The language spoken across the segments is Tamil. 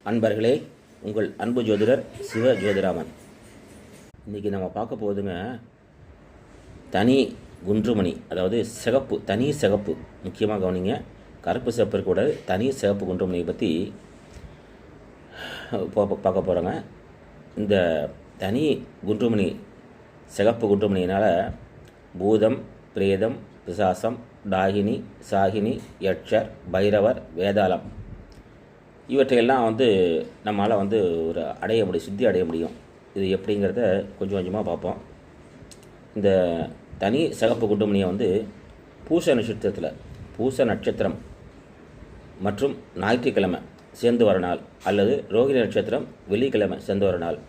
அன்பர்களே, உங்கள் அன்பு ஜோதிடர் சிவ ஜோதிராமன். இன்றைக்கி நம்ம பார்க்க போகுதுங்க, தனி குன்றுமணி, அதாவது சிகப்பு, தனி சிகப்பு. முக்கியமாக கவனிங்க, கருப்பு சிகப்பு இருக்கக்கூடாது, தனி சிகப்பு குன்றுமணியை பற்றி பார்க்க போகிறோங்க. இந்த தனி குன்றுமணி, சிகப்பு குன்றுமணியினால் பூதம், பிரேதம், பிசாசம், டாகினி, சாகினி, யட்சர், பைரவர், வேதாளம் இவற்றையெல்லாம் நம்மளால் ஒரு அடைய முடியும், சித்தி அடைய முடியும். இது எப்படிங்கிறத கொஞ்சம் கொஞ்சமாக பார்ப்போம். இந்த தனி சிகப்பு குண்டுமணியை பூச நட்சத்திரத்தில், பூச நட்சத்திரம் மற்றும் ஞாயிற்றுக்கிழமை சேர்ந்து வர நாள், அல்லது ரோகிணி நட்சத்திரம் வெள்ளிக்கிழமை சேர்ந்து வர நாள்,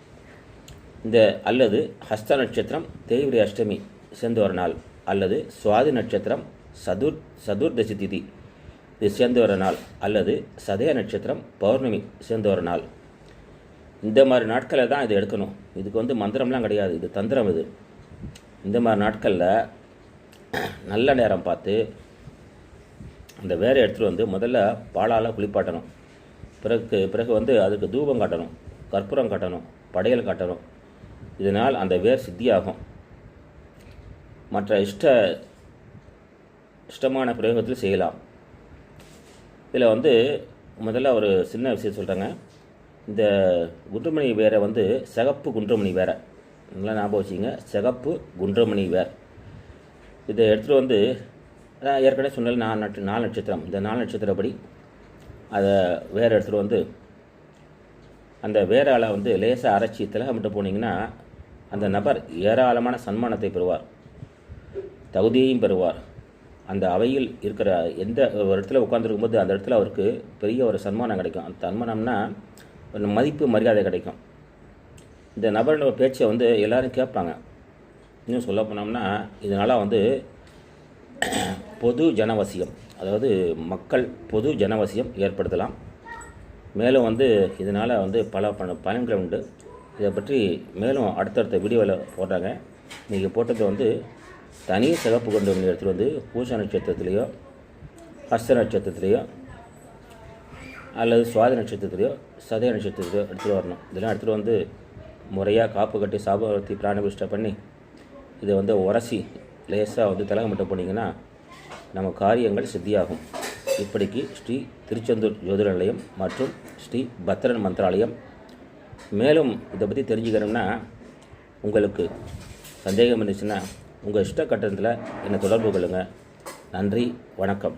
அல்லது ஹஸ்த நட்சத்திரம் தேய்பிரை அஷ்டமி சேர்ந்து வர நாள், அல்லது சுவாதி நட்சத்திரம் சதுர்தசி திதி இது சேர்ந்து வர நாள், அல்லது சதய நட்சத்திரம் பௌர்ணமி சேர்ந்து வர நாள். இந்த மாதிரி நாட்களில் தான் இதை எடுக்கணும். இதுக்கு மந்திரம்லாம் கிடையாது, இது தந்திரம். இது இந்த மாதிரி நாட்களில் நல்ல நேரம் பார்த்து அந்த வேரை எடுத்துகிட்டு முதல்ல பாலால் குளிப்பாட்டணும். பிறகு அதுக்கு தூபம் காட்டணும், கற்பூரம் காட்டணும், படையல் காட்டணும். இதனால் அந்த வேர் சித்தியாகும். மற்ற இஷ்டமான பிரயோகத்தில் செய்யலாம். இதில் முதல்ல ஒரு சின்ன விஷயம் சொல்கிறேங்க. இந்த குன்றுமணி வேரை சிகப்பு குன்றுமணி வேரை நல்லா ஞாபகம் வச்சுங்க, சிகப்பு குன்றுமணி வேர். இதை எடுத்துகிட்டு ஏற்கனவே சொன்னாலும் 4 நட்சத்திரம், இந்த 4 நட்சத்திரப்படி அதை வேரை எடுத்துகிட்டு அந்த வேரால் லேசாக அரைச்சி திலகமிட்டு போனீங்கன்னா அந்த நபர் ஏராளமான சன்மானத்தை பெறுவார், தகுதியையும் பெறுவார். அந்த அவையில் இருக்கிற எந்த ஒரு இடத்துல உட்காந்துருக்கும்போது அந்த இடத்துல அவருக்கு பெரிய ஒரு சன்மானம் கிடைக்கும். அந்த சன்மானம்னா ஒரு மதிப்பு, மரியாதை கிடைக்கும். இந்த நபரோட பேச்சை எல்லோரும் கேட்பாங்க. இன்னும் சொல்ல போனோம்னா இதனால் பொது ஜனவசியம், அதாவது மக்கள் பொது ஜனவசியம் ஏற்படுத்தலாம். மேலும் இதனால் பல பயன்கள் உண்டு. இதை பற்றி மேலும் அடுத்தடுத்த வீடியோவில் போடுறாங்க. இன்றைக்கி போட்டது தனி சிகப்பு கொண்டு எடுத்துகிட்டு பூச நட்சத்திரத்துலேயோ, ஹஸ்த நட்சத்திரத்துலேயோ, அல்லது சுவாதி நட்சத்திரத்துலேயோ, சதய நட்சத்திரத்துலையோ எடுத்துகிட்டு வரணும். இதெல்லாம் எடுத்துகிட்டு முறையாக காப்பு கட்டி சாபவர்த்தி பிராணபிஷ்டை பண்ணி இதை உரசி லேசாக திலகமிட்ட போனீங்கன்னா நம்ம காரியங்கள் சித்தியாகும். இப்படிக்கு ஸ்ரீ திருச்செந்தூர் ஜோதிட நிலையம் மற்றும் ஸ்ரீ பத்ரன் மந்திராலயம். மேலும் இதை பற்றி தெரிஞ்சுக்கணும்னா, உங்களுக்கு சந்தேகம் இருந்துச்சுன்னா உங்கள் இஷ்ட கட்டணத்தில் என்னை தொடர்பு கொள்ளுங்கள். நன்றி, வணக்கம்.